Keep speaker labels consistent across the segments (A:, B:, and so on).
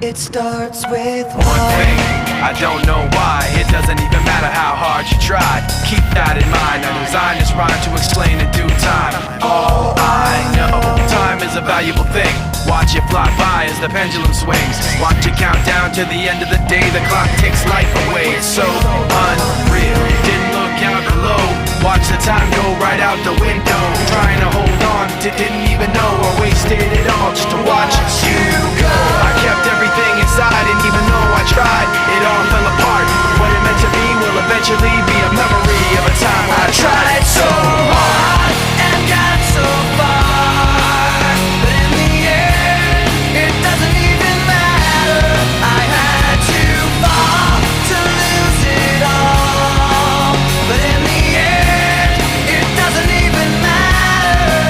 A: It starts with
B: one thing, I don't know why. It doesn't even matter how hard you try. Keep that in mind, I designed this rhyme to explain in due time. All I know, time is a valuable thing. Watch it fly by as the pendulum swings. Watch it count down to the end of the day. The clock takes life away, it's so unreal. Didn't look out below, watch the time go right out the window. Trying to hold on, didn't even know I wasted it all just to watch you go. I kept everything inside, and even though I tried, it all fell apart. What it meant to be will eventually be a memory of a time I tried so hard and got so far, but in the end, it doesn't even matter. I had to fall to lose it all, but in the end, it doesn't even matter.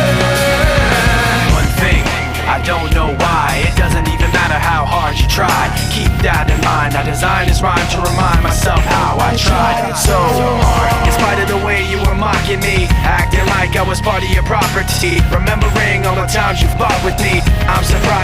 B: One thing, I don't know why. It doesn't even matter how hard you try. Keep that in mind, I designed this rhyme to remind myself how I tried so hard. In spite of the way you were mocking me, acting like I was part of your property, remembering all the times you fought with me, I'm surprised